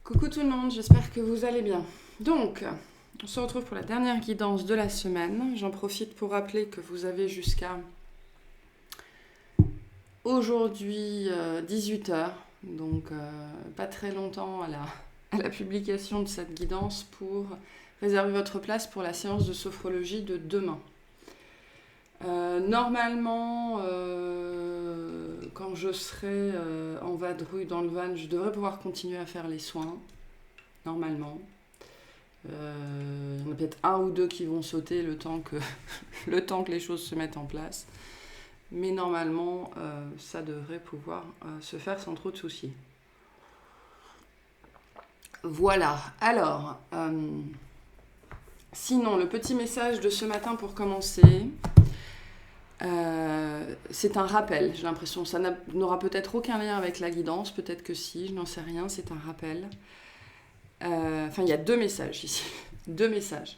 Coucou tout le monde, j'espère que vous allez bien. Donc, on se retrouve pour la dernière guidance de la semaine. J'en profite pour rappeler que vous avez jusqu'à aujourd'hui 18h, donc pas très longtemps à la publication de cette guidance pour réserver votre place pour la séance de sophrologie de demain. Normalement, quand je serai en vadrouille dans le van, je devrais pouvoir continuer à faire les soins, normalement. Il y en a peut-être un ou deux qui vont sauter le temps que les choses se mettent en place. Mais normalement, ça devrait pouvoir se faire sans trop de soucis. Voilà. Alors, sinon, le petit message de ce matin pour commencer, c'est un rappel. J'ai l'impression ça n'aura peut-être aucun lien avec la guidance, peut-être que si, je n'en sais rien, c'est un rappel. Il y a deux messages ici. Deux messages.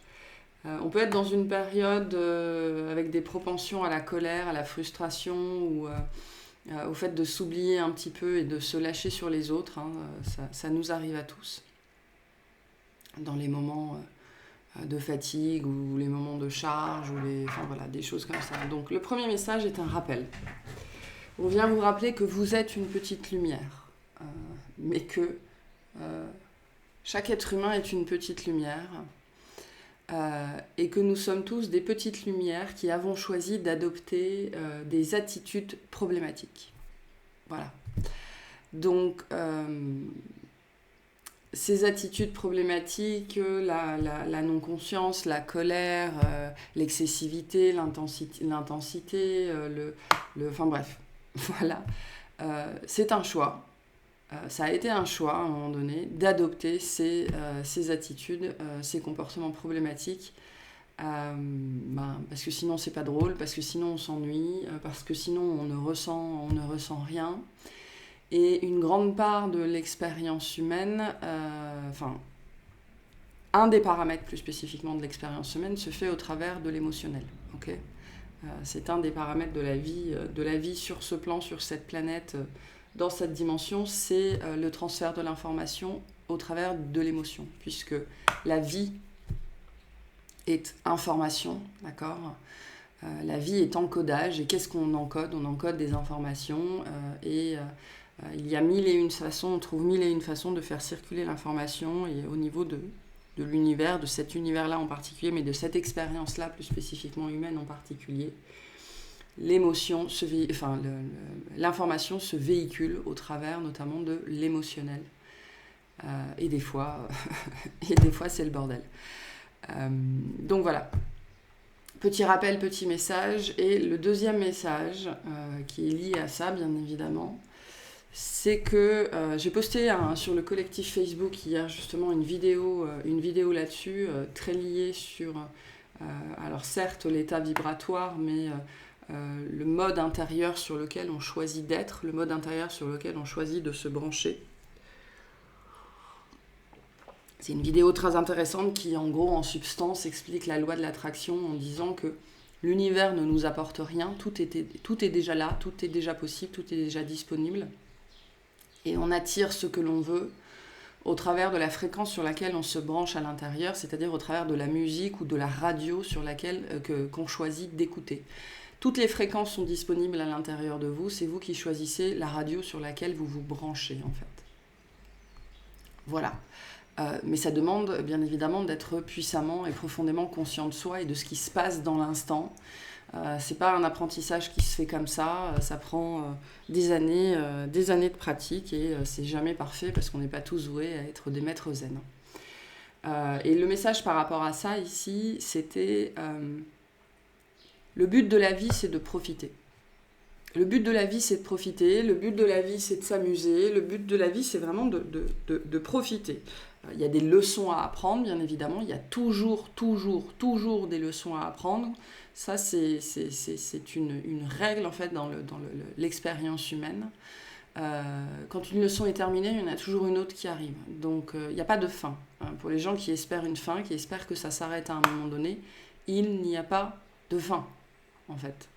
On peut être dans une période avec des propensions à la colère, à la frustration ou au fait de s'oublier un petit peu et de se lâcher sur les autres. Ça nous arrive à tous. Dans les moments de fatigue ou les moments de charge ou des choses comme ça. Donc le premier message est un rappel. On vient vous rappeler que vous êtes une petite lumière, mais que chaque être humain est une petite lumière. Et que nous sommes tous des petites lumières qui avons choisi d'adopter des attitudes problématiques. Voilà. Donc, ces attitudes problématiques, la non-conscience, la colère, l'excessivité, l'intensité, enfin bref, voilà. C'est un choix. Ça a été un choix à un moment donné d'adopter ces attitudes, ces comportements problématiques, parce que sinon c'est pas drôle, parce que sinon on s'ennuie, parce que sinon on ne ressent rien. Et une grande part de l'expérience humaine, un des paramètres plus spécifiquement de l'expérience humaine se fait au travers de l'émotionnel. Okay, c'est un des paramètres de la vie sur ce plan, sur cette planète. Dans cette dimension, c'est le transfert de l'information au travers de l'émotion, puisque la vie est information, d'accord ? La vie est encodage, et qu'est-ce qu'on encode ? On encode des informations, il y a mille et une façons, on trouve mille et une façons de faire circuler l'information, et au niveau de l'univers, de cet univers-là en particulier, mais de cette expérience-là plus spécifiquement humaine en particulier, l'information se véhicule au travers notamment de l'émotionnel. Et des fois c'est le bordel. Donc voilà. Petit rappel, petit message. Et le deuxième message, qui est lié à ça, bien évidemment, c'est que j'ai posté sur le collectif Facebook hier justement une vidéo là-dessus, très liée sur, alors certes, l'état vibratoire, mais le mode intérieur sur lequel on choisit d'être, le mode intérieur sur lequel on choisit de se brancher. C'est une vidéo très intéressante qui, en gros, en substance, explique la loi de l'attraction en disant que l'univers ne nous apporte rien, tout est déjà là, tout est déjà possible, tout est déjà disponible. Et on attire ce que l'on veut au travers de la fréquence sur laquelle on se branche à l'intérieur, c'est-à-dire au travers de la musique ou de la radio sur laquelle qu'on choisit d'écouter. Toutes les fréquences sont disponibles à l'intérieur de vous, c'est vous qui choisissez la radio sur laquelle vous vous branchez en fait. Voilà. Mais ça demande bien évidemment d'être puissamment et profondément conscient de soi et de ce qui se passe dans l'instant. C'est pas un apprentissage qui se fait comme ça, ça prend des années de pratique et c'est jamais parfait parce qu'on n'est pas tous voués à être des maîtres zen. Et le message par rapport à ça ici, c'était le but de la vie, c'est de profiter. Le but de la vie, c'est de profiter. Le but de la vie, c'est de s'amuser. Le but de la vie, c'est vraiment de profiter. Il y a des leçons à apprendre, bien évidemment. Il y a toujours des leçons à apprendre. Ça, c'est une règle, en fait, dans l'expérience humaine. Quand une leçon est terminée, il y en a toujours une autre qui arrive. Donc, il n'y a pas de fin. Pour les gens qui espèrent une fin, qui espèrent que ça s'arrête à un moment donné, il n'y a pas de fin, en fait.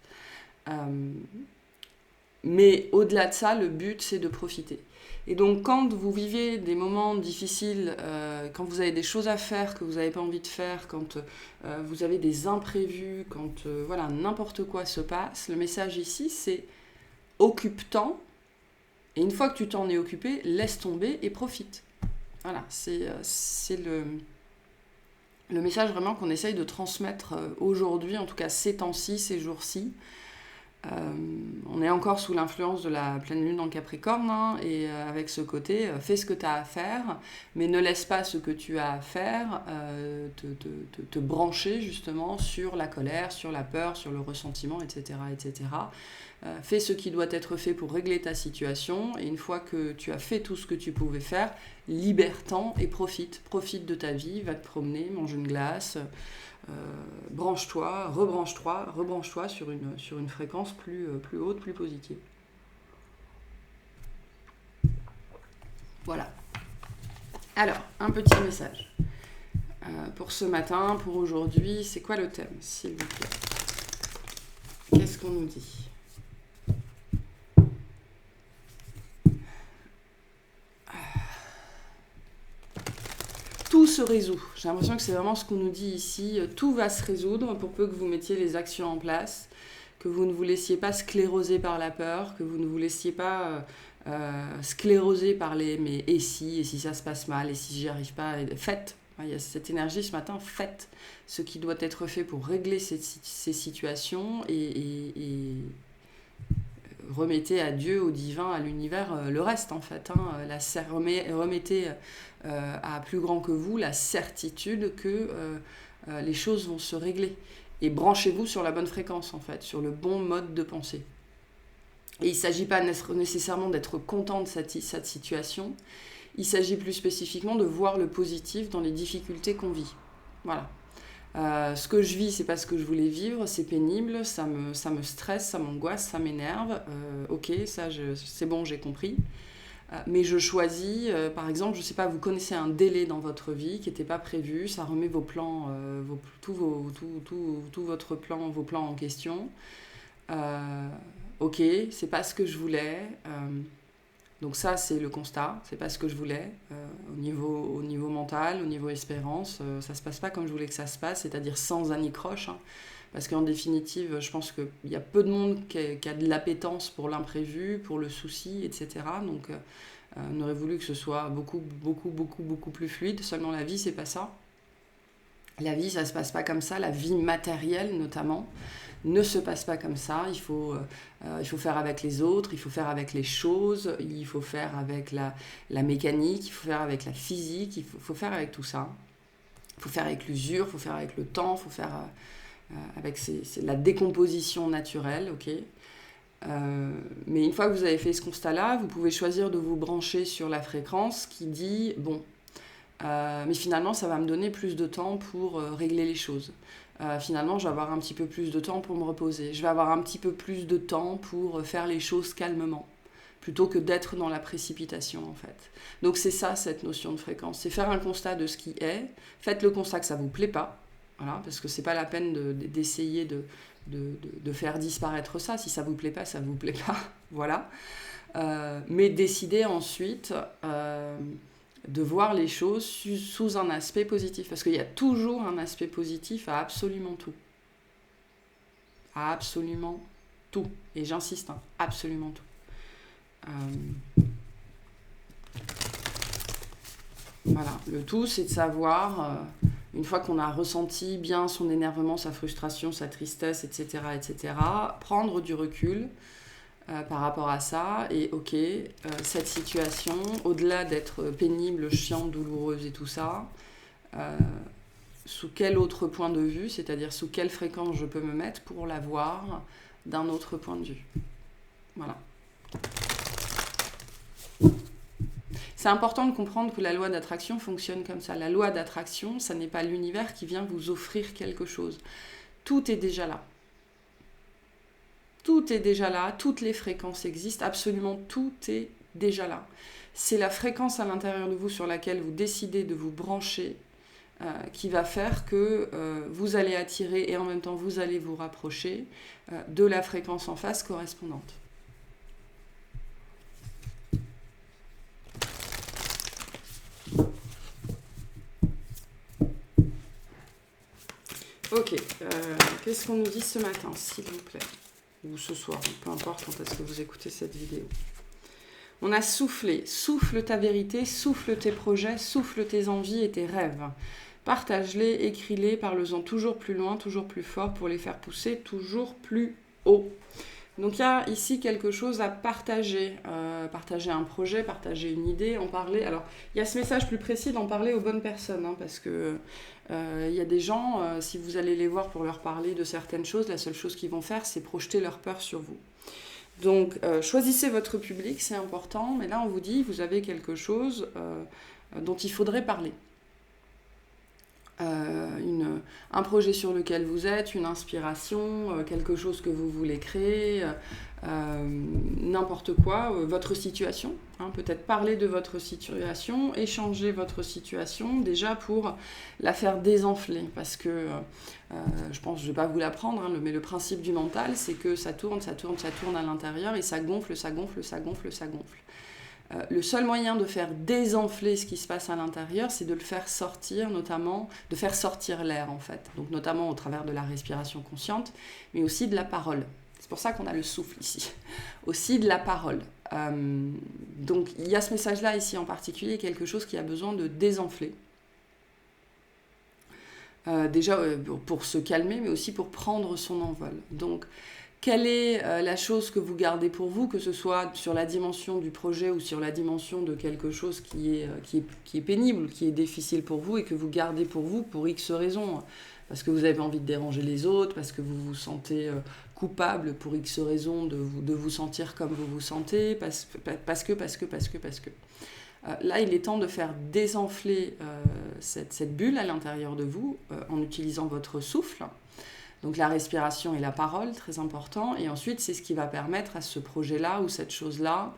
Mais au-delà de ça, le but, c'est de profiter. Et donc, quand vous vivez des moments difficiles, quand vous avez des choses à faire que vous n'avez pas envie de faire, quand vous avez des imprévus, quand voilà, n'importe quoi se passe, le message ici, c'est occupe-t'en. Et une fois que tu t'en es occupé, laisse tomber et profite. Voilà, c'est le message vraiment qu'on essaye de transmettre aujourd'hui, en tout cas ces temps-ci, ces jours-ci. On est encore sous l'influence de la pleine lune en Capricorne, hein, et avec ce côté, fais ce que tu as à faire, mais ne laisse pas ce que tu as à faire te brancher justement sur la colère, sur la peur, sur le ressentiment, etc. etc. Fais ce qui doit être fait pour régler ta situation, et une fois que tu as fait tout ce que tu pouvais faire, libère-t'en et profite de ta vie, va te promener, mange une glace, branche-toi, rebranche-toi sur une fréquence plus haute, plus positive. Voilà. Alors, un petit message. Pour ce matin, pour aujourd'hui, c'est quoi le thème, s'il vous plaît? Qu'est-ce qu'on nous dit? Tout se résout. J'ai l'impression que c'est vraiment ce qu'on nous dit ici. Tout va se résoudre pour peu que vous mettiez les actions en place, que vous ne vous laissiez pas scléroser par la peur, que vous ne vous laissiez pas scléroser par les « mais et si ça se passe mal, et si j'y arrive pas ?» Faites. Il y a cette énergie ce matin, faites ce qui doit être fait pour régler ces situations et remettez à Dieu, au divin, à l'univers le reste en fait. Remettez à plus grand que vous la certitude que les choses vont se régler. Et branchez-vous sur la bonne fréquence en fait, sur le bon mode de pensée. Et il ne s'agit pas nécessairement d'être content de cette situation, il s'agit plus spécifiquement de voir le positif dans les difficultés qu'on vit. Voilà. Ce que je vis, c'est pas ce que je voulais vivre, c'est pénible, ça me stresse, ça m'angoisse, ça m'énerve. Ok, c'est bon, j'ai compris. Mais je choisis, par exemple, je sais pas, vous connaissez un délai dans votre vie qui n'était pas prévu, ça remet vos plans, tout votre plan, vos plans en question. Ok, c'est pas ce que je voulais. Donc ça, c'est le constat, c'est pas ce que je voulais. Au niveau mental, au niveau espérance, ça se passe pas comme je voulais que ça se passe, c'est-à-dire sans anicroche. Hein, parce qu'en définitive, je pense qu'il y a peu de monde qui a de l'appétence pour l'imprévu, pour le souci, etc. Donc on aurait voulu que ce soit beaucoup plus fluide. Seulement la vie, c'est pas ça. La vie, ça se passe pas comme ça. La vie matérielle, notamment, ne se passe pas comme ça. Il faut faire avec les autres, il faut faire avec les choses, il faut faire avec la mécanique, il faut faire avec la physique, il faut faire avec tout ça. Il faut faire avec l'usure, il faut faire avec le temps, il faut faire avec la décomposition naturelle, ok. Mais une fois que vous avez fait ce constat-là, vous pouvez choisir de vous brancher sur la fréquence qui dit, bon, mais finalement, ça va me donner plus de temps pour régler les choses. Finalement, je vais avoir un petit peu plus de temps pour me reposer. Je vais avoir un petit peu plus de temps pour faire les choses calmement, plutôt que d'être dans la précipitation, en fait. Donc c'est ça, cette notion de fréquence. C'est faire un constat de ce qui est. Faites le constat que ça ne vous plaît pas, voilà, parce que ce n'est pas la peine d'essayer de faire disparaître ça. Si ça ne vous plaît pas, ça ne vous plaît pas. Voilà. Mais décidez ensuite de voir les choses sous un aspect positif. Parce qu'il y a toujours un aspect positif à absolument tout. À absolument tout. Et j'insiste, hein, absolument tout. Voilà. Le tout, c'est de savoir, une fois qu'on a ressenti bien son énervement, sa frustration, sa tristesse, etc., prendre du recul par rapport à ça, et ok, cette situation, au-delà d'être pénible, chiante, douloureuse et tout ça, sous quel autre point de vue, c'est-à-dire sous quelle fréquence je peux me mettre pour la voir d'un autre point de vue. Voilà. C'est important de comprendre que la loi d'attraction fonctionne comme ça. La loi d'attraction, ça n'est pas l'univers qui vient vous offrir quelque chose. Tout est déjà là. Tout est déjà là, toutes les fréquences existent, absolument tout est déjà là. C'est la fréquence à l'intérieur de vous sur laquelle vous décidez de vous brancher qui va faire que vous allez attirer et en même temps vous allez vous rapprocher de la fréquence en face correspondante. Ok, qu'est-ce qu'on nous dit ce matin, s'il vous plaît? Ou ce soir, peu importe quand est-ce que vous écoutez cette vidéo. On a soufflé. Souffle ta vérité, souffle tes projets, souffle tes envies et tes rêves. Partage-les, écris-les, parle-en toujours plus loin, toujours plus fort pour les faire pousser toujours plus haut. Donc il y a ici quelque chose à partager. Partager un projet, partager une idée, en parler. Alors, il y a ce message plus précis d'en parler aux bonnes personnes, hein, parce que il y a des gens, si vous allez les voir pour leur parler de certaines choses, la seule chose qu'ils vont faire, c'est projeter leur peur sur vous. Donc, choisissez votre public, c'est important, mais là, on vous dit, vous avez quelque chose dont il faudrait parler. Un projet sur lequel vous êtes, une inspiration, quelque chose que vous voulez créer, n'importe quoi, votre situation, hein, peut-être parler de votre situation, échanger votre situation, déjà pour la faire désenfler, parce que je pense, je ne vais pas vous l'apprendre, hein, mais le principe du mental, c'est que ça tourne à l'intérieur, et ça gonfle. Le seul moyen de faire désenfler ce qui se passe à l'intérieur, c'est de le faire sortir, notamment, de faire sortir l'air en fait. Donc notamment au travers de la respiration consciente, mais aussi de la parole. C'est pour ça qu'on a le souffle ici. Aussi de la parole. Donc il y a ce message-là ici en particulier, quelque chose qui a besoin de désenfler. Déjà pour se calmer, mais aussi pour prendre son envol. Donc, quelle est la chose que vous gardez pour vous, que ce soit sur la dimension du projet ou sur la dimension de quelque chose qui est pénible, qui est difficile pour vous et que vous gardez pour vous pour X raisons. Parce que vous avez envie de déranger les autres, parce que vous vous sentez coupable pour X raisons de vous sentir comme vous vous sentez, parce que. Là, il est temps de faire désenfler cette bulle à l'intérieur de vous en utilisant votre souffle. Donc la respiration et la parole, très important. Et ensuite, c'est ce qui va permettre à ce projet-là ou cette chose-là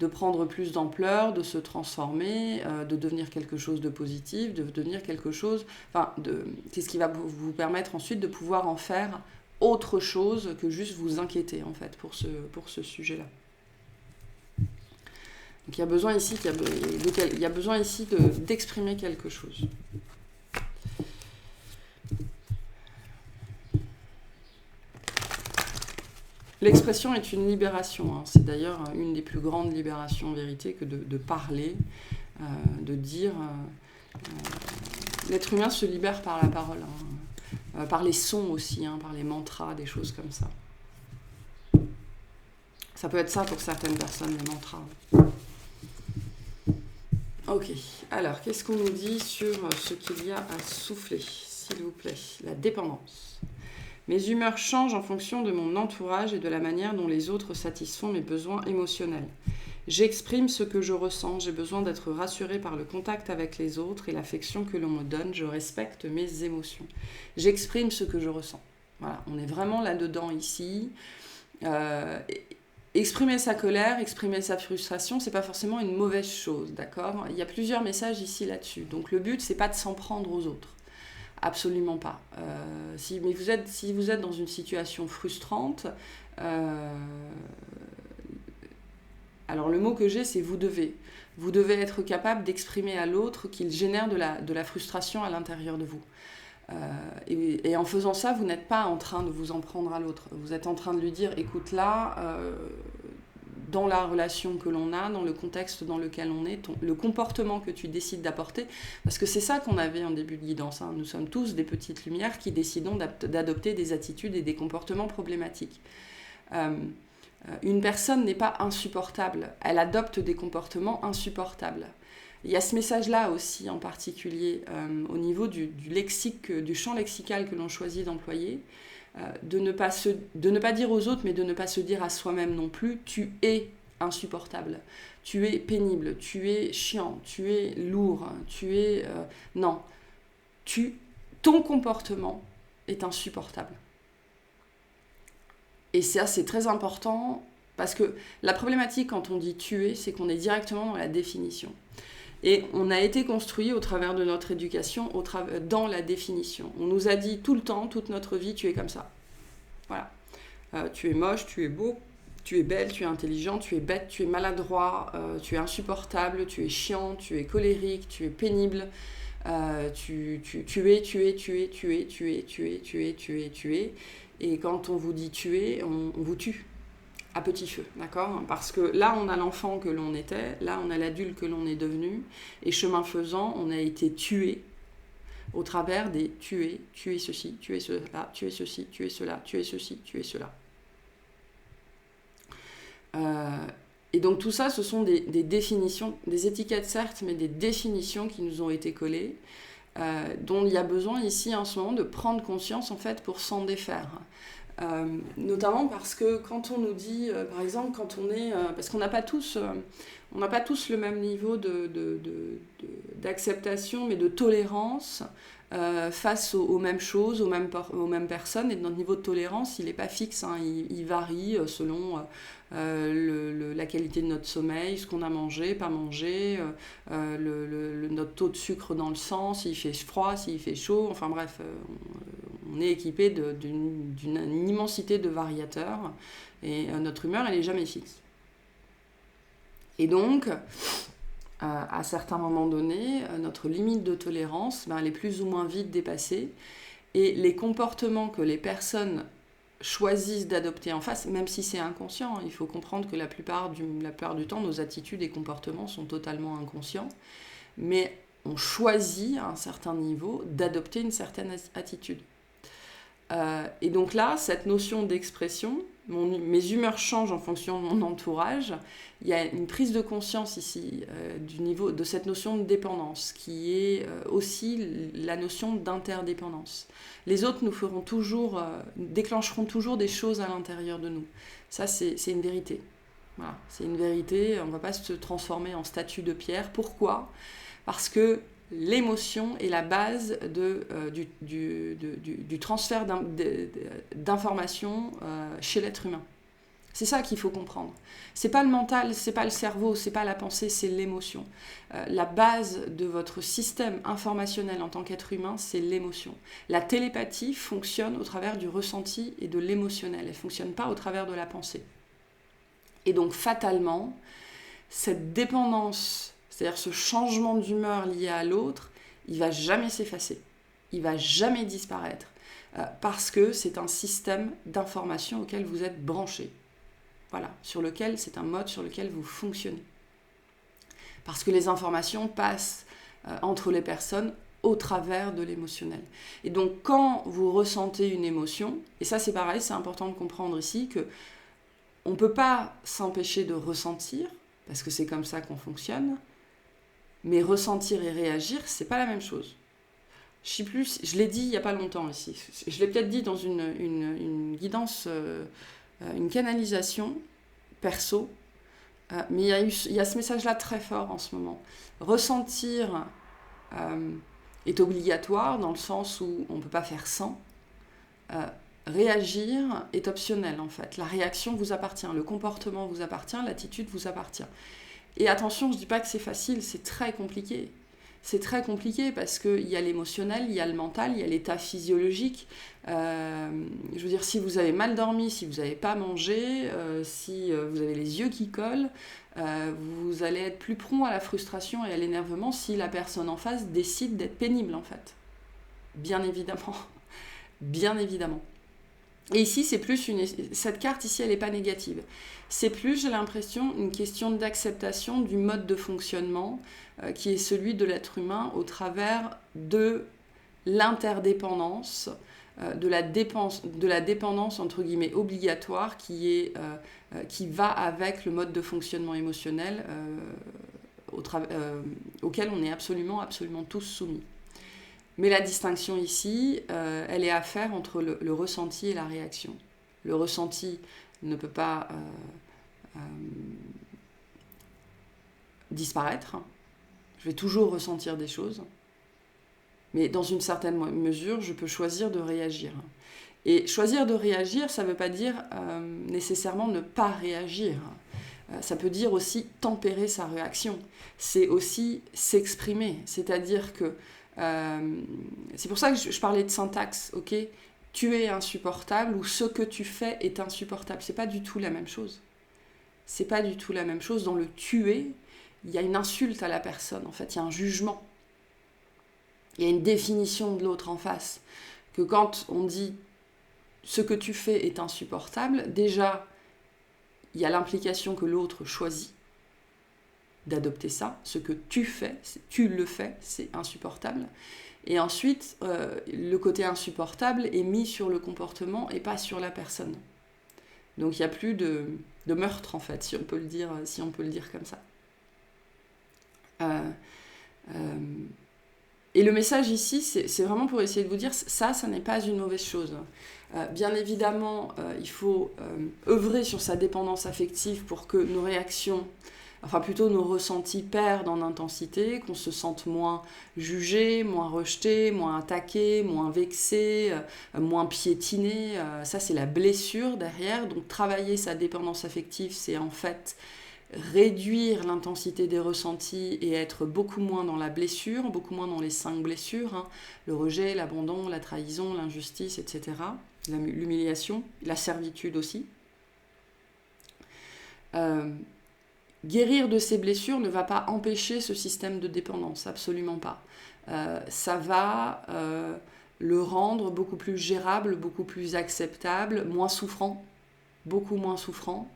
de prendre plus d'ampleur, de se transformer, de devenir quelque chose de positif, de devenir quelque chose... c'est ce qui va vous permettre ensuite de pouvoir en faire autre chose que juste vous inquiéter, en fait, pour ce sujet-là. Donc il y a besoin ici d'exprimer quelque chose. L'expression est une libération, hein. C'est d'ailleurs une des plus grandes libérations en vérité que de parler, de dire. L'être humain se libère par la parole, hein. Par les sons aussi, hein, par les mantras, des choses comme ça. Ça peut être ça pour certaines personnes, les mantras. Ok, alors qu'est-ce qu'on nous dit sur ce qu'il y a à souffler, s'il vous plaît? La dépendance. Mes humeurs changent en fonction de mon entourage et de la manière dont les autres satisfont mes besoins émotionnels. J'exprime ce que je ressens, j'ai besoin d'être rassurée par le contact avec les autres et l'affection que l'on me donne, je respecte mes émotions. J'exprime ce que je ressens. Voilà, on est vraiment là-dedans ici. Exprimer sa colère, exprimer sa frustration, c'est pas forcément une mauvaise chose, d'accord? Il y a plusieurs messages ici là-dessus. Donc le but, c'est pas de s'en prendre aux autres. Absolument pas. Si vous êtes dans une situation frustrante, alors le mot que j'ai, c'est vous devez. Vous devez être capable d'exprimer à l'autre qu'il génère de la frustration à l'intérieur de vous. Et en faisant ça, vous n'êtes pas en train de vous en prendre à l'autre. Vous êtes en train de lui dire, écoute là, dans la relation que l'on a, dans le contexte dans lequel on est, le comportement que tu décides d'apporter, parce que c'est ça qu'on avait en début de guidance, hein. Nous sommes tous des petites lumières qui décidons d'adopter des attitudes et des comportements problématiques. Une personne n'est pas insupportable, elle adopte des comportements insupportables. Il y a ce message-là aussi en particulier au niveau du champ lexical que l'on choisit d'employer, de ne pas dire aux autres, mais de ne pas se dire à soi-même non plus, tu es insupportable, tu es pénible, tu es chiant, tu es lourd, tu es... non, ton comportement est insupportable. Et ça, c'est très important, parce que la problématique quand on dit tuer, c'est qu'on est directement dans la définition. Et on a été construit au travers de notre éducation dans la définition. On nous a dit tout le temps, toute notre vie, tu es comme ça. Voilà. Tu es moche, tu es beau, tu es belle, tu es intelligent, tu es bête, tu es maladroit, tu es insupportable, tu es chiant, tu es colérique, tu es pénible. tuer. Et quand on vous dit tuer, on vous tue à petit feu, d'accord ? Parce que là, on a l'enfant que l'on était, là, on a l'adulte que l'on est devenu, et chemin faisant, on a été tué au travers des tuer ceci, tuer cela, tuer ceci, tuer cela, tuer ceci, tuer cela. Et donc tout ça, ce sont des définitions, des étiquettes certes, mais des définitions qui nous ont été collées, dont il y a besoin ici en ce moment de prendre conscience en fait pour s'en défaire. Notamment parce que quand on nous dit, par exemple, quand on est... parce qu'on n'a pas tous le même niveau d'acceptation, mais de tolérance face aux mêmes choses, aux mêmes personnes. Et notre niveau de tolérance, il n'est pas fixe, hein, il varie selon la qualité de notre sommeil, ce qu'on a mangé, pas mangé, notre taux de sucre dans le sang, s'il fait froid, s'il fait chaud, enfin bref... on est équipé d'une immensité de variateurs et notre humeur, elle n'est jamais fixe. Et donc, à certains moments donnés, notre limite de tolérance, elle est plus ou moins vite dépassée. Et les comportements que les personnes choisissent d'adopter en face, même si c'est inconscient, il faut comprendre que la plupart du temps, nos attitudes et comportements sont totalement inconscients. Mais on choisit à un certain niveau d'adopter une certaine attitude. Et donc là, cette notion d'expression, mes humeurs changent en fonction de mon entourage. Il y a une prise de conscience ici du niveau de cette notion de dépendance, qui est aussi la notion d'interdépendance. Les autres nous déclencheront toujours des choses à l'intérieur de nous. Ça, c'est une vérité. Voilà, c'est une vérité. On ne va pas se transformer en statue de pierre. Pourquoi ? Parce que l'émotion est la base du transfert d'informations chez l'être humain. C'est ça qu'il faut comprendre. C'est pas le mental, c'est pas le cerveau, c'est pas la pensée, c'est l'émotion. La base de votre système informationnel en tant qu'être humain, c'est l'émotion. La télépathie fonctionne au travers du ressenti et de l'émotionnel. Elle fonctionne pas au travers de la pensée. Et donc fatalement, cette dépendance, c'est-à-dire ce changement d'humeur lié à l'autre, il ne va jamais s'effacer, il ne va jamais disparaître, parce que c'est un système d'information auquel vous êtes branché. Voilà, c'est un mode sur lequel vous fonctionnez. Parce que les informations passent entre les personnes au travers de l'émotionnel. Et donc quand vous ressentez une émotion, et ça c'est pareil, c'est important de comprendre ici qu'on ne peut pas s'empêcher de ressentir, parce que c'est comme ça qu'on fonctionne, mais ressentir et réagir, c'est pas la même chose. Je sais plus, je l'ai dit il y a pas longtemps ici. Je l'ai peut-être dit dans une guidance, une canalisation perso, mais il y a ce message-là très fort en ce moment. Ressentir est obligatoire dans le sens où on ne peut pas faire sans. Réagir est optionnel en fait. La réaction vous appartient, le comportement vous appartient, l'attitude vous appartient. Et attention, je ne dis pas que c'est facile, c'est très compliqué. C'est très compliqué parce qu'il y a l'émotionnel, il y a le mental, il y a l'état physiologique. Je veux dire, si vous avez mal dormi, si vous n'avez pas mangé, si vous avez les yeux qui collent, vous allez être plus prompt à la frustration et à l'énervement si la personne en face décide d'être pénible en fait. Bien évidemment. Bien évidemment. Et ici, c'est plus cette carte ici, elle n'est pas négative. C'est plus, j'ai l'impression, une question d'acceptation du mode de fonctionnement qui est celui de l'être humain au travers de l'interdépendance, de la dépendance entre guillemets obligatoire qui va avec le mode de fonctionnement émotionnel auquel on est absolument tous soumis. Mais la distinction ici, elle est à faire entre le ressenti et la réaction. Le ressenti ne peut pas disparaître. Je vais toujours ressentir des choses. Mais dans une certaine mesure, je peux choisir de réagir. Et choisir de réagir, ça ne veut pas dire nécessairement ne pas réagir. Ça peut dire aussi tempérer sa réaction. C'est aussi s'exprimer. C'est-à-dire que c'est pour ça que je parlais de syntaxe, ok ? Tu es insupportable ou ce que tu fais est insupportable. C'est pas du tout la même chose. C'est pas du tout la même chose. Dans le tuer, il y a une insulte à la personne. En fait, il y a un jugement. il y a une définition de l'autre en face. Que quand on dit ce que tu fais est insupportable, déjà, il y a l'implication que l'autre choisit d'adopter ça. Ce que tu fais, tu le fais, c'est insupportable. Et ensuite, le côté insupportable est mis sur le comportement et pas sur la personne. Donc il n'y a plus de meurtre, en fait, si on peut le dire comme ça. Et le message ici, c'est vraiment pour essayer de vous dire, ça n'est pas une mauvaise chose. Bien évidemment, il faut œuvrer sur sa dépendance affective pour que nos réactions, enfin plutôt nos ressentis perdent en intensité, qu'on se sente moins jugé, moins rejeté, moins attaqué, moins vexé, moins piétiné. Ça, c'est la blessure derrière. Donc travailler sa dépendance affective, c'est en fait réduire l'intensité des ressentis et être beaucoup moins dans la blessure, beaucoup moins dans les 5 blessures, hein, le rejet, l'abandon, la trahison, l'injustice, etc., l'humiliation, la servitude aussi. Guérir de ces blessures ne va pas empêcher ce système de dépendance, absolument pas. Ça va le rendre beaucoup plus gérable, beaucoup plus acceptable, moins souffrant, beaucoup moins souffrant.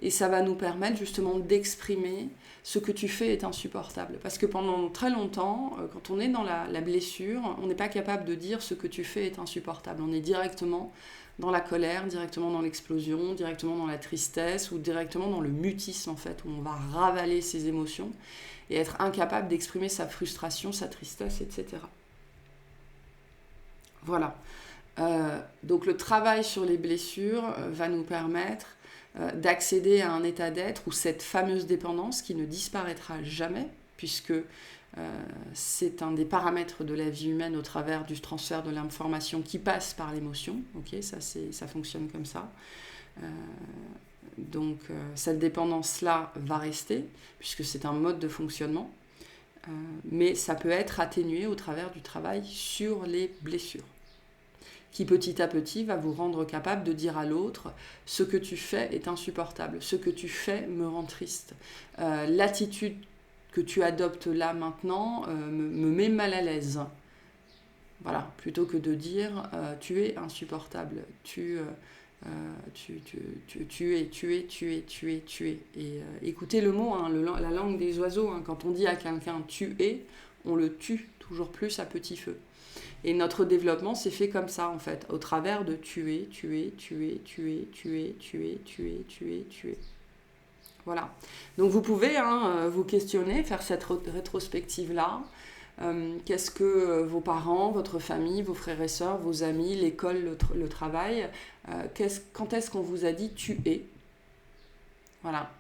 Et ça va nous permettre justement d'exprimer ce que tu fais est insupportable. Parce que pendant très longtemps, quand on est dans la blessure, on n'est pas capable de dire ce que tu fais est insupportable. On est directement dans la colère, directement dans l'explosion, directement dans la tristesse ou directement dans le mutisme en fait, où on va ravaler ses émotions et être incapable d'exprimer sa frustration, sa tristesse, etc. Voilà. Donc le travail sur les blessures va nous permettre d'accéder à un état d'être où cette fameuse dépendance qui ne disparaîtra jamais, puisque c'est un des paramètres de la vie humaine au travers du transfert de l'information qui passe par l'émotion. Okay, ça fonctionne comme ça. Donc cette dépendance-là va rester, puisque c'est un mode de fonctionnement, mais ça peut être atténué au travers du travail sur les blessures, qui petit à petit va vous rendre capable de dire à l'autre « ce que tu fais est insupportable, ce que tu fais me rend triste, l'attitude que tu adoptes là maintenant me met mal à l'aise ». Voilà, plutôt que de dire « tu es insupportable, tu es ». Et écoutez le mot, hein, la langue des oiseaux, hein, quand on dit à quelqu'un « tu es », on le tue toujours plus à petit feu. Et notre développement s'est fait comme ça, en fait, au travers de tuer. Voilà. Donc vous pouvez vous questionner, faire cette rétrospective-là. Qu'est-ce que vos parents, votre famille, vos frères et sœurs, vos amis, l'école, le travail, quand est-ce qu'on vous a dit « tu es » Voilà.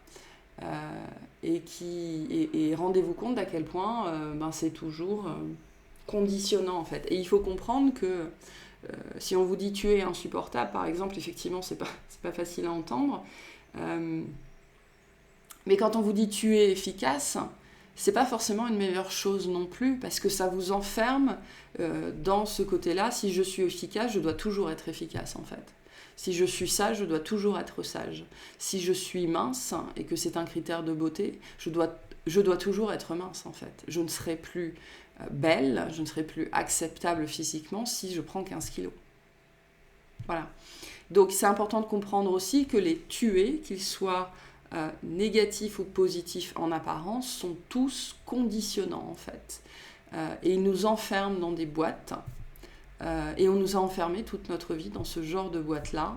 Et rendez-vous compte d'à quel point c'est toujours... conditionnant en fait. Et il faut comprendre que si on vous dit tu es insupportable, par exemple, effectivement, c'est pas facile à entendre. Mais quand on vous dit tu es efficace, c'est pas forcément une meilleure chose non plus, parce que ça vous enferme dans ce côté-là. Si je suis efficace, je dois toujours être efficace en fait. Si je suis sage, je dois toujours être sage. Si je suis mince, et que c'est un critère de beauté, je dois toujours être mince en fait. Je ne serai plus belle, je ne serai plus acceptable physiquement si je prends 15 kilos. Voilà. Donc c'est important de comprendre aussi que les tués, qu'ils soient négatifs ou positifs en apparence, sont tous conditionnants en fait. Et ils nous enferment dans des boîtes. Et on nous a enfermés toute notre vie dans ce genre de boîte-là.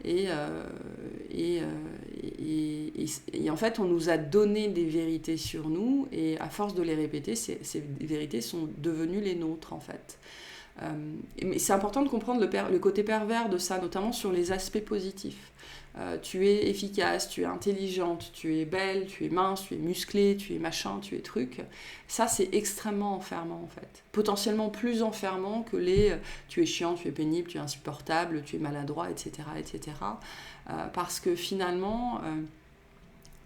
Et en fait, on nous a donné des vérités sur nous, et à force de les répéter, ces vérités sont devenues les nôtres, en fait. Mais c'est important de comprendre le côté pervers de ça, notamment sur les aspects positifs. Tu es efficace, tu es intelligente, tu es belle, tu es mince, tu es musclée, tu es machin, tu es truc. Ça, c'est extrêmement enfermant, en fait. Potentiellement plus enfermant que tu es chiant, tu es pénible, tu es insupportable, tu es maladroit, etc. etc. Parce que finalement,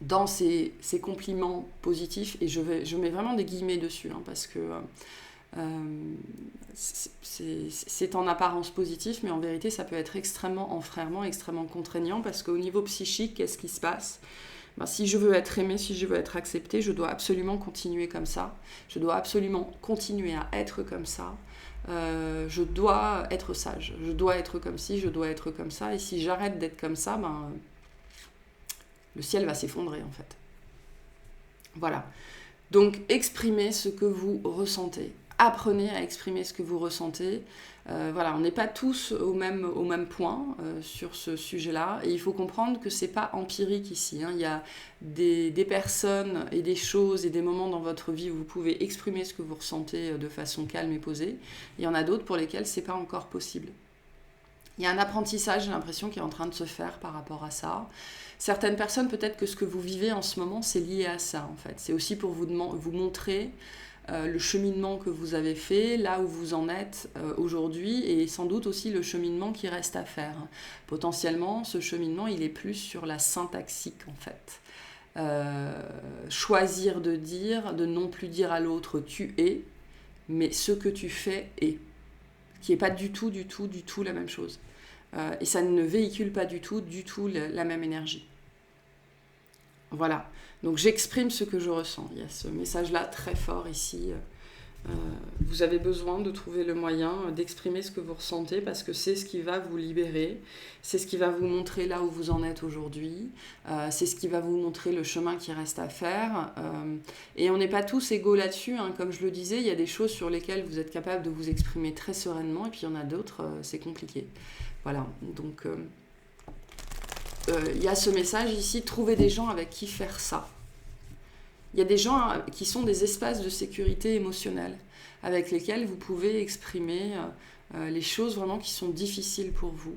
dans ces compliments positifs, et je mets vraiment des guillemets dessus, parce que c'est en apparence positif, mais en vérité ça peut être extrêmement enfermant, extrêmement contraignant, parce qu'au niveau psychique, qu'est-ce qui se passe ? Ben, si je veux être aimé, si je veux être accepté, je dois absolument continuer comme ça. Je dois absolument continuer à être comme ça. Je dois être sage. Je dois être comme ci, je dois être comme ça. Et si j'arrête d'être comme ça, ben, le ciel va s'effondrer en fait. Voilà. Donc, exprimez ce que vous ressentez. Apprenez à exprimer ce que vous ressentez. Voilà, on n'est pas tous au même point sur ce sujet-là. Et il faut comprendre que ce n'est pas empirique ici. Hein. Il y a des personnes et des choses et des moments dans votre vie où vous pouvez exprimer ce que vous ressentez de façon calme et posée. Il y en a d'autres pour lesquelles ce n'est pas encore possible. Il y a un apprentissage, j'ai l'impression, qui est en train de se faire par rapport à ça. Certaines personnes, peut-être que ce que vous vivez en ce moment, c'est lié à ça, en fait. C'est aussi pour vous montrer le cheminement que vous avez fait, là où vous en êtes aujourd'hui, et sans doute aussi le cheminement qui reste à faire. Potentiellement, ce cheminement, il est plus sur la syntaxique, en fait. Choisir de non plus dire à l'autre « tu es », mais ce que tu fais est, qui n'est pas du tout la même chose. Et ça ne véhicule pas du tout la même énergie. Voilà. Donc j'exprime ce que je ressens. Il y a ce message-là très fort ici. Vous avez besoin de trouver le moyen d'exprimer ce que vous ressentez parce que c'est ce qui va vous libérer, c'est ce qui va vous montrer là où vous en êtes aujourd'hui, c'est ce qui va vous montrer le chemin qui reste à faire. Et on n'est pas tous égaux là-dessus, hein. Comme je le disais, il y a des choses sur lesquelles vous êtes capable de vous exprimer très sereinement et puis il y en a d'autres, c'est compliqué. Voilà, donc il y a ce message ici, trouver des gens avec qui faire ça. Il y a des gens qui sont des espaces de sécurité émotionnelle avec lesquels vous pouvez exprimer les choses vraiment qui sont difficiles pour vous.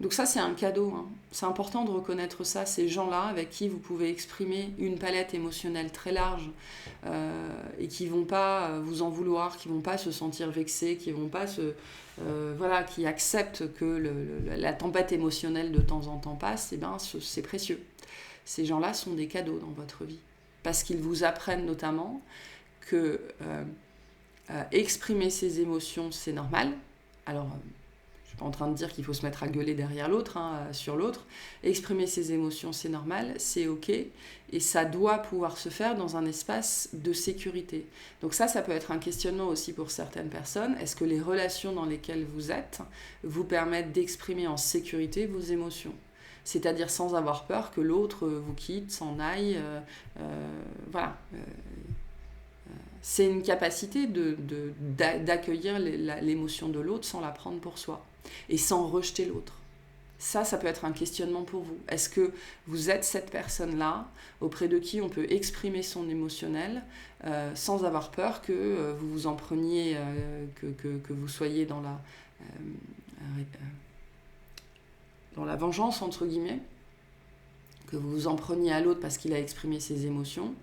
Donc ça, c'est un cadeau. Hein. C'est important de reconnaître ça, ces gens-là avec qui vous pouvez exprimer une palette émotionnelle très large et qui ne vont pas vous en vouloir, qui ne vont pas se sentir vexés, qui vont pas qui acceptent que la tempête émotionnelle de temps en temps passe. Et ben, c'est précieux. Ces gens-là sont des cadeaux dans votre vie parce qu'ils vous apprennent notamment que exprimer ses émotions, c'est normal. Alors, je ne suis pas en train de dire qu'il faut se mettre à gueuler derrière l'autre, sur l'autre. Exprimer ses émotions, c'est normal, c'est OK. Et ça doit pouvoir se faire dans un espace de sécurité. Donc ça peut être un questionnement aussi pour certaines personnes. Est-ce que les relations dans lesquelles vous êtes vous permettent d'exprimer en sécurité vos émotions ? C'est-à-dire sans avoir peur que l'autre vous quitte, s'en aille. Voilà. C'est une capacité d'accueillir l'émotion de l'autre sans la prendre pour soi et sans rejeter l'autre. Ça peut être un questionnement pour vous. Est-ce que vous êtes cette personne-là auprès de qui on peut exprimer son émotionnel sans avoir peur que vous vous en preniez, que vous soyez dans la vengeance, entre guillemets, que vous vous en preniez à l'autre parce qu'il a exprimé ses émotions.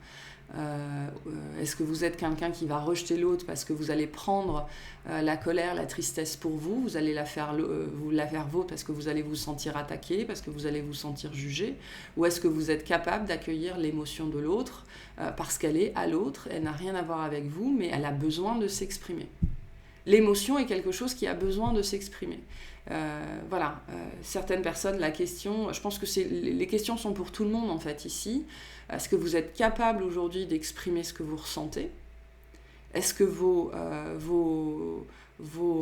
Est-ce que vous êtes quelqu'un qui va rejeter l'autre parce que vous allez prendre la colère, la tristesse pour vous, vous allez la faire vôtre parce que vous allez vous sentir attaqué, parce que vous allez vous sentir jugé, ou est-ce que vous êtes capable d'accueillir l'émotion de l'autre parce qu'elle est à l'autre, elle n'a rien à voir avec vous, mais elle a besoin de s'exprimer. L'émotion est quelque chose qui a besoin de s'exprimer. Certaines personnes, la question, je pense que les questions sont pour tout le monde en fait ici. Est-ce que vous êtes capable aujourd'hui d'exprimer ce que vous ressentez ? Est-ce que vos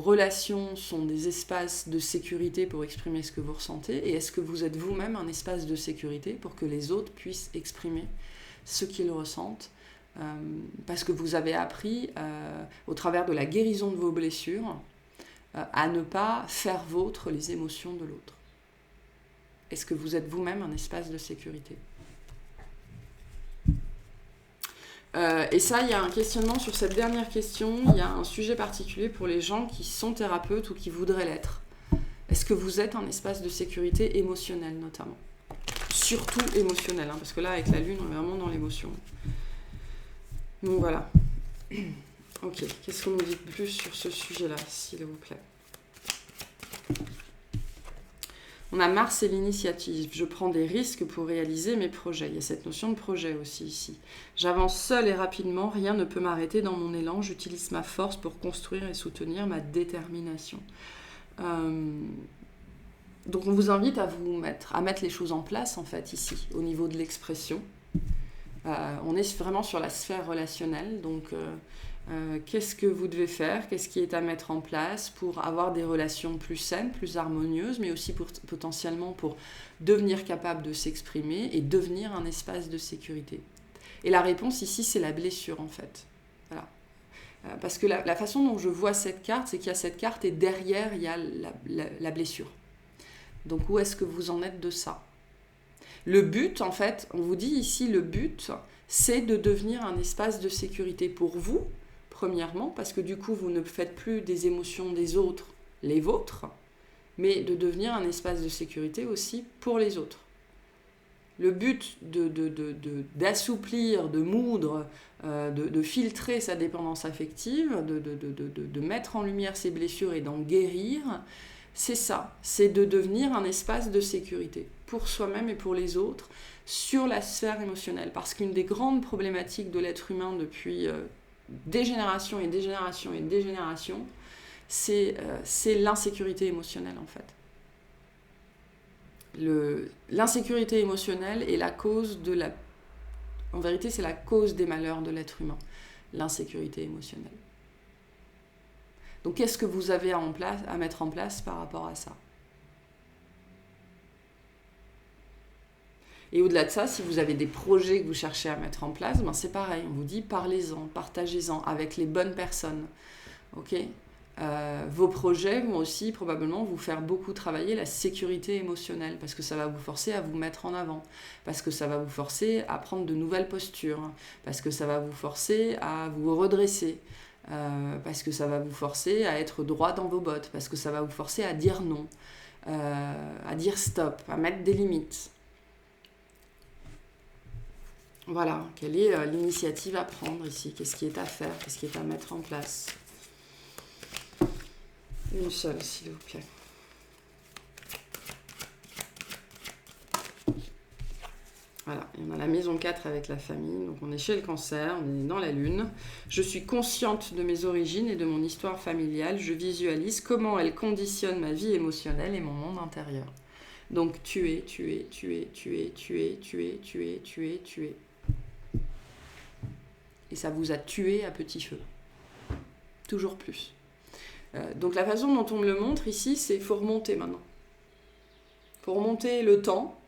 relations sont des espaces de sécurité pour exprimer ce que vous ressentez ? Et est-ce que vous êtes vous-même un espace de sécurité pour que les autres puissent exprimer ce qu'ils ressentent ? Parce que vous avez appris, au travers de la guérison de vos blessures, à ne pas faire vôtre les émotions de l'autre. Est-ce que vous êtes vous-même un espace de sécurité ? Et ça, il y a un questionnement sur cette dernière question. Il y a un sujet particulier pour les gens qui sont thérapeutes ou qui voudraient l'être. Est-ce que vous êtes un espace de sécurité émotionnelle, notamment ? Surtout émotionnelle, parce que là, avec la Lune, on est vraiment dans l'émotion. Donc voilà. Ok, qu'est-ce qu'on nous dit de plus sur ce sujet-là, s'il vous plaît ? On a Mars et l'initiative. Je prends des risques pour réaliser mes projets. Il y a cette notion de projet aussi ici. J'avance seule et rapidement. Rien ne peut m'arrêter dans mon élan. J'utilise ma force pour construire et soutenir ma détermination. Donc on vous invite à mettre les choses en place en fait ici, au niveau de l'expression. On est vraiment sur la sphère relationnelle, donc qu'est-ce que vous devez faire, qu'est-ce qui est à mettre en place pour avoir des relations plus saines, plus harmonieuses, mais aussi potentiellement pour devenir capable de s'exprimer et devenir un espace de sécurité. Et la réponse ici, c'est la blessure en fait. Voilà. Parce que la façon dont je vois cette carte, c'est qu'il y a cette carte et derrière, il y a la blessure. Donc où est-ce que vous en êtes de ça ? Le but, en fait, on vous dit ici, le but, c'est de devenir un espace de sécurité pour vous, premièrement, parce que du coup, vous ne faites plus des émotions des autres les vôtres, mais de devenir un espace de sécurité aussi pour les autres. Le but d'assouplir, de moudre, de filtrer sa dépendance affective, de mettre en lumière ses blessures et d'en guérir, c'est ça, c'est de devenir un espace de sécurité pour soi-même et pour les autres sur la sphère émotionnelle. Parce qu'une des grandes problématiques de l'être humain depuis des générations et des générations et des générations, c'est l'insécurité émotionnelle en fait. L'insécurité émotionnelle est la cause en vérité, c'est la cause des malheurs de l'être humain, l'insécurité émotionnelle. Donc, qu'est-ce que vous avez à mettre en place par rapport à ça ? Et au-delà de ça, si vous avez des projets que vous cherchez à mettre en place, ben c'est pareil, on vous dit parlez-en, partagez-en avec les bonnes personnes. Okay ? Vos projets vont aussi probablement vous faire beaucoup travailler la sécurité émotionnelle parce que ça va vous forcer à vous mettre en avant, parce que ça va vous forcer à prendre de nouvelles postures, parce que ça va vous forcer à vous redresser, parce que ça va vous forcer à être droit dans vos bottes, parce que ça va vous forcer à dire non, à dire stop, à mettre des limites. Voilà, quelle est l'initiative à prendre ici ? Qu'est-ce qui est à faire ? Qu'est-ce qui est à mettre en place ? Une seule, s'il vous plaît. Voilà, et on a la maison 4 avec la famille, donc on est chez le cancer, on est dans la lune. Je suis consciente de mes origines et de mon histoire familiale, je visualise comment elle conditionne ma vie émotionnelle et mon monde intérieur. Donc tuer. Et ça vous a tué à petit feu. Toujours plus. Donc la façon dont on me le montre ici, c'est qu'il faut remonter maintenant. Il faut remonter le temps,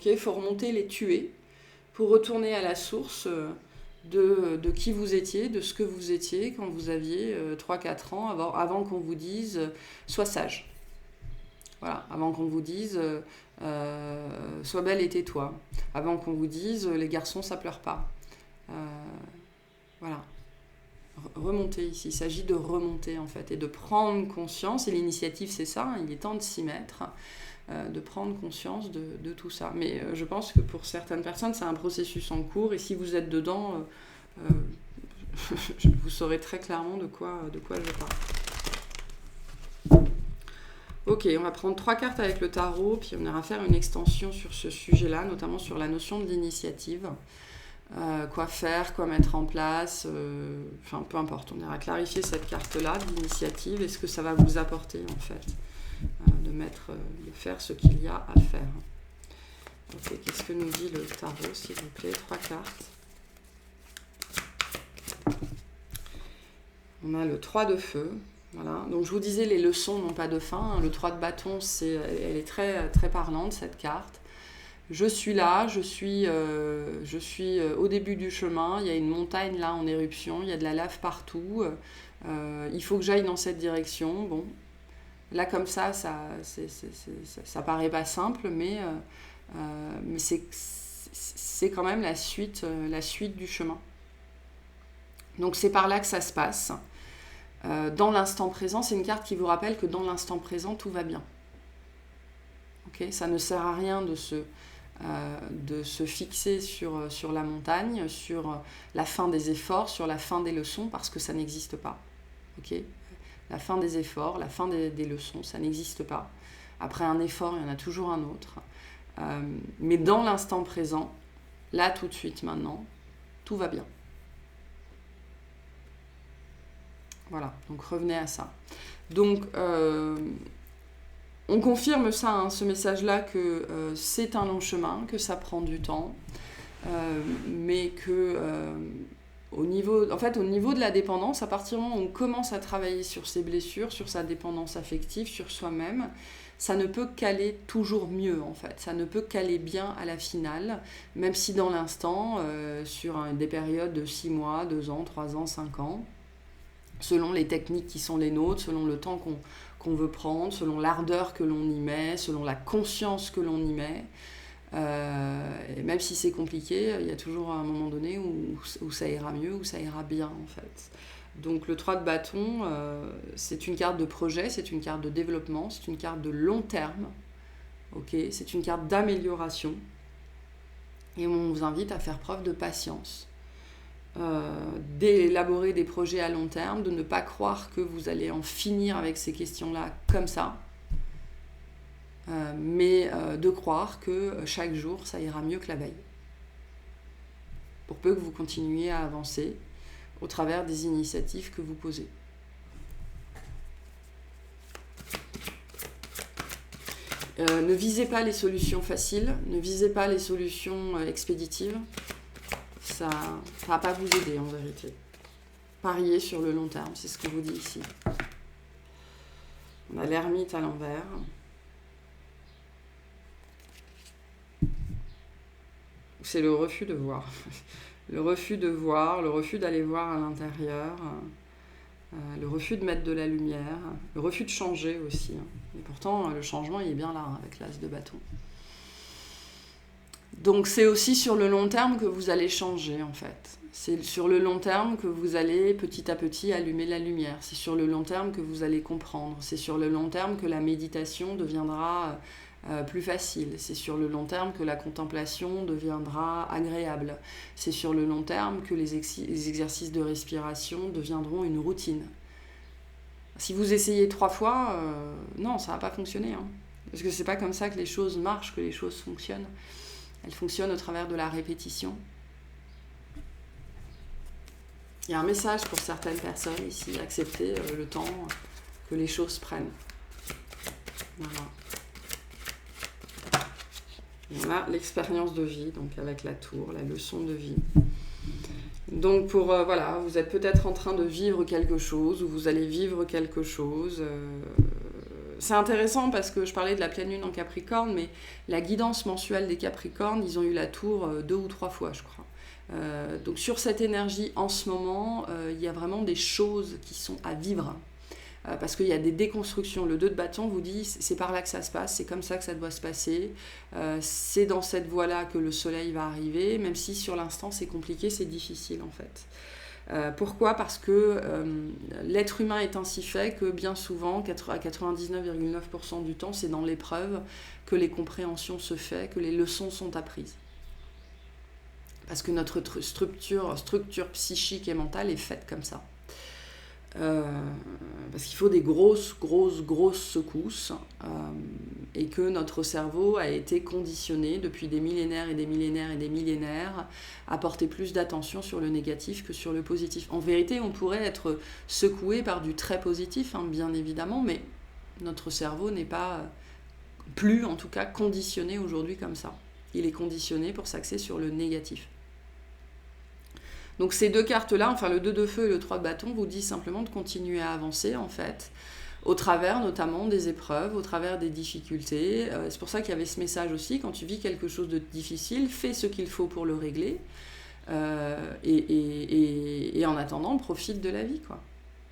il faut remonter les tués, pour retourner à la source de qui vous étiez, de ce que vous étiez quand vous aviez 3-4 ans, avant qu'on vous dise « sois sage ». Voilà, avant qu'on vous dise « sois belle et tais-toi », avant qu'on vous dise « les garçons, ça pleure pas ». Voilà. Remonter ici, il s'agit de remonter en fait et de prendre conscience, et l'initiative c'est ça, il est temps de s'y mettre, de prendre conscience de tout ça. Mais je pense que pour certaines personnes c'est un processus en cours, et si vous êtes dedans, vous saurez très clairement de quoi je parle. Ok, on va prendre 3 cartes avec le tarot, puis on ira faire une extension sur ce sujet-là, notamment sur la notion de l'initiative. Quoi faire, quoi mettre en place, enfin peu importe, on ira clarifier cette carte-là de l'initiative et ce que ça va vous apporter en fait, de faire ce qu'il y a à faire. Ok, qu'est-ce que nous dit le tarot s'il vous plaît ? 3 cartes. On a le 3 de feu, voilà. Donc je vous disais les leçons n'ont pas de fin, le 3 de bâton elle est très, très parlante cette carte. Je suis là, je suis au début du chemin, il y a une montagne là en éruption, il y a de la lave partout, il faut que j'aille dans cette direction. Bon, là comme ça paraît pas simple, mais c'est quand même la suite du chemin. Donc c'est par là que ça se passe. Dans l'instant présent, c'est une carte qui vous rappelle que dans l'instant présent, tout va bien. Okay, ça ne sert à rien de se fixer sur la montagne, sur la fin des efforts, sur la fin des leçons, parce que ça n'existe pas. Okay ? La fin des efforts, la fin des leçons, ça n'existe pas. Après un effort, il y en a toujours un autre. Mais dans l'instant présent, là, tout de suite, maintenant, tout va bien. Voilà, donc revenez à ça. Donc, On confirme ça, hein, ce message-là, que c'est un long chemin, que ça prend du temps, mais que au niveau de la dépendance, à partir du moment où on commence à travailler sur ses blessures, sur sa dépendance affective, sur soi-même, ça ne peut qu'aller toujours mieux, en fait. Ça ne peut qu'aller bien à la finale, même si dans l'instant, sur des périodes de 6 mois, 2 ans, 3 ans, 5 ans, selon les techniques qui sont les nôtres, selon le temps qu'on veut prendre, selon l'ardeur que l'on y met, selon la conscience que l'on y met. Et même si c'est compliqué, il y a toujours un moment donné où ça ira mieux, où ça ira bien, en fait. Donc le 3 de bâton, c'est une carte de projet, c'est une carte de développement, c'est une carte de long terme, okay, c'est une carte d'amélioration. Et on vous invite à faire preuve de patience. D'élaborer des projets à long terme, de ne pas croire que vous allez en finir avec ces questions-là comme ça, mais de croire que chaque jour, ça ira mieux que la veille. Pour peu que vous continuiez à avancer au travers des initiatives que vous posez. Ne visez pas les solutions faciles, ne visez pas les solutions expéditives. Ça ne va pas vous aider en vérité. Pariez sur le long terme, c'est ce que vous dit ici. On a l'ermite à l'envers. C'est le refus de voir. Le refus de voir, le refus d'aller voir à l'intérieur, le refus de mettre de la lumière, le refus de changer aussi. Et pourtant, le changement, il est bien là, avec l'as de bâton. Donc c'est aussi sur le long terme que vous allez changer, en fait. C'est sur le long terme que vous allez petit à petit allumer la lumière. C'est sur le long terme que vous allez comprendre. C'est sur le long terme que la méditation deviendra plus facile. C'est sur le long terme que la contemplation deviendra agréable. C'est sur le long terme que les exercices de respiration deviendront une routine. Si vous essayez 3 fois, non, ça ne va pas fonctionner. Hein. Parce que ce n'est pas comme ça que les choses marchent, que les choses fonctionnent. Elles fonctionnent au travers de la répétition. Il y a un message pour certaines personnes ici, accepter le temps que les choses prennent. Voilà. On a l'expérience de vie, donc avec la tour, la leçon de vie. Donc voilà, vous êtes peut-être en train de vivre quelque chose, ou vous allez vivre quelque chose. C'est intéressant parce que je parlais de la pleine lune en Capricorne, mais la guidance mensuelle des Capricornes, ils ont eu la tour 2 ou 3 fois, je crois. Donc sur cette énergie, en ce moment, il y a vraiment des choses qui sont à vivre. Parce qu'il y a des déconstructions. Le 2 de bâton vous dit, c'est par là que ça se passe, c'est comme ça que ça doit se passer. C'est dans cette voie-là que le soleil va arriver, même si sur l'instant c'est compliqué, c'est difficile en fait. Pourquoi ? Parce que l'être humain est ainsi fait que bien souvent, à 99,9% du temps, c'est dans l'épreuve que les compréhensions se font, que les leçons sont apprises. Parce que notre structure psychique et mentale est faite comme ça. Parce qu'il faut des grosses secousses et que notre cerveau a été conditionné depuis des millénaires et des millénaires et des millénaires à porter plus d'attention sur le négatif que sur le positif. En vérité, on pourrait être secoué par du très positif, hein, bien évidemment, mais notre cerveau n'est pas plus, en tout cas, conditionné aujourd'hui comme ça. Il est conditionné pour s'axer sur le négatif. Donc ces 2 cartes-là, enfin le 2 de feu et le 3 de bâton, vous disent simplement de continuer à avancer en fait, au travers notamment des épreuves, au travers des difficultés. C'est pour ça qu'il y avait ce message aussi, quand tu vis quelque chose de difficile, fais ce qu'il faut pour le régler, et en attendant, profite de la vie, quoi.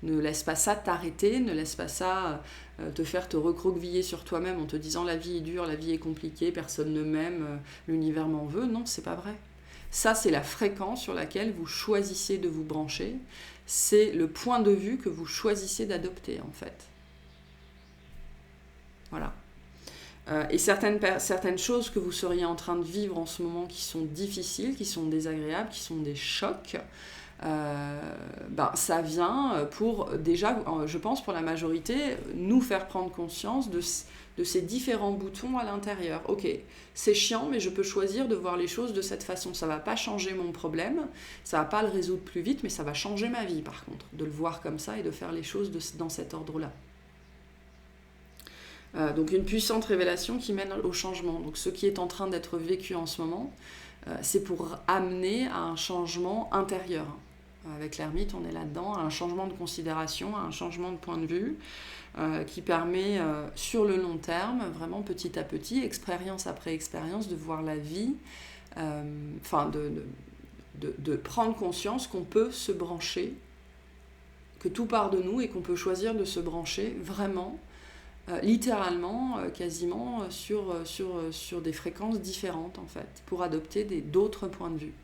Ne laisse pas ça t'arrêter, ne laisse pas ça te faire te recroqueviller sur toi-même en te disant la vie est dure, la vie est compliquée, personne ne m'aime, l'univers m'en veut. Non, c'est pas vrai. Ça, c'est la fréquence sur laquelle vous choisissez de vous brancher. C'est le point de vue que vous choisissez d'adopter, en fait. Voilà. Et certaines choses que vous seriez en train de vivre en ce moment qui sont difficiles, qui sont désagréables, qui sont des chocs, ça vient pour, déjà, je pense pour la majorité, nous faire prendre conscience de ces différents boutons à l'intérieur. Ok, c'est chiant, mais je peux choisir de voir les choses de cette façon. Ça ne va pas changer mon problème, ça ne va pas le résoudre plus vite, mais ça va changer ma vie par contre, de le voir comme ça et de faire les choses dans cet ordre-là. Donc une puissante révélation qui mène au changement. Donc ce qui est en train d'être vécu en ce moment, c'est pour amener à un changement intérieur. Avec l'ermite, on est là-dedans, à un changement de considération, à un changement de point de vue, qui permet sur le long terme, vraiment petit à petit, expérience après expérience, de voir la vie, de prendre conscience qu'on peut se brancher, que tout part de nous et qu'on peut choisir de se brancher vraiment, littéralement, quasiment, sur des fréquences différentes, en fait, pour adopter d'autres points de vue.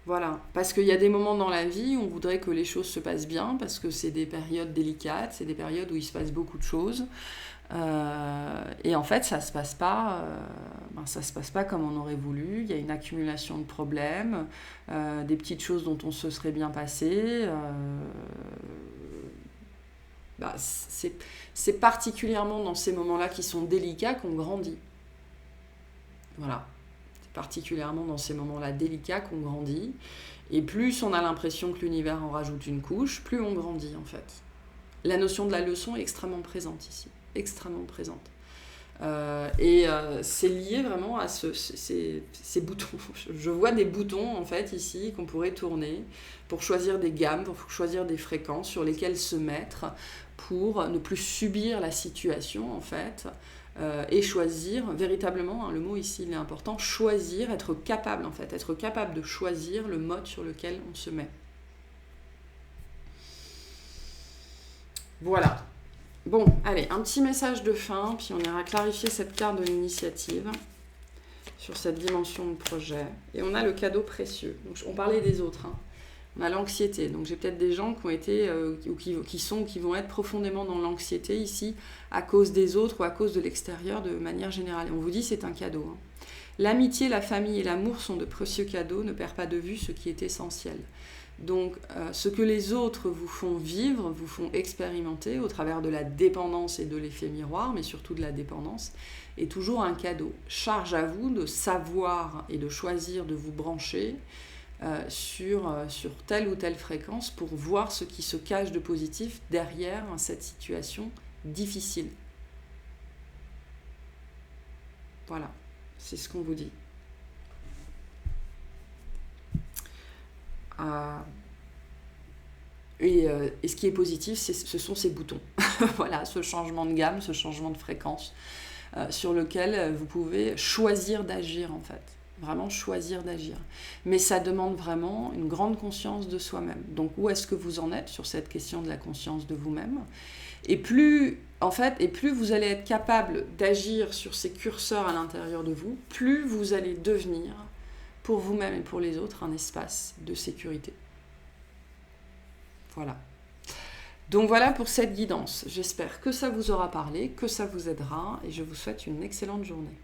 Voilà, parce qu'il y a des moments dans la vie où on voudrait que les choses se passent bien, parce que c'est des périodes délicates, c'est des périodes où il se passe beaucoup de choses. Et en fait, ça se passe pas comme on aurait voulu. Il y a une accumulation de problèmes, des petites choses dont on se serait bien passé. C'est particulièrement dans ces moments-là qui sont délicats qu'on grandit. Voilà. C'est particulièrement dans ces moments-là délicats qu'on grandit. Et plus on a l'impression que l'univers en rajoute une couche, plus on grandit en fait. La notion de la leçon est extrêmement présente ici. Extrêmement présente. C'est lié vraiment à ces boutons. Je vois des boutons en fait ici qu'on pourrait tourner pour choisir des gammes, pour choisir des fréquences sur lesquelles se mettre pour ne plus subir la situation en fait, et choisir véritablement, hein, le mot ici il est important, choisir, être capable en fait, être capable de choisir le mode sur lequel on se met. Voilà. Bon, allez, un petit message de fin, puis on ira clarifier cette carte de l'initiative sur cette dimension de projet. Et on a le cadeau précieux. Donc, on parlait des autres. Hein. On a l'anxiété. Donc j'ai peut-être des gens qui ont été, ou qui vont être profondément dans l'anxiété ici, à cause des autres ou à cause de l'extérieur de manière générale. Et on vous dit c'est un cadeau. Hein. L'amitié, la famille et l'amour sont de précieux cadeaux. Ne perds pas de vue ce qui est essentiel. Donc, ce que les autres vous font vivre, vous font expérimenter au travers de la dépendance et de l'effet miroir, mais surtout de la dépendance, est toujours un cadeau. Charge à vous de savoir et de choisir de vous brancher sur telle ou telle fréquence pour voir ce qui se cache de positif derrière cette situation difficile. Voilà, c'est ce qu'on vous dit. Et ce qui est positif, ce sont ces boutons. Voilà, ce changement de gamme, ce changement de fréquence sur lequel vous pouvez choisir d'agir en fait. Vraiment choisir d'agir. Mais ça demande vraiment une grande conscience de soi-même. Donc où est-ce que vous en êtes sur cette question de la conscience de vous-même ? Et plus vous allez être capable d'agir sur ces curseurs à l'intérieur de vous, plus vous allez devenir pour vous-même et pour les autres, un espace de sécurité. Voilà. Donc voilà pour cette guidance. J'espère que ça vous aura parlé, que ça vous aidera, et je vous souhaite une excellente journée.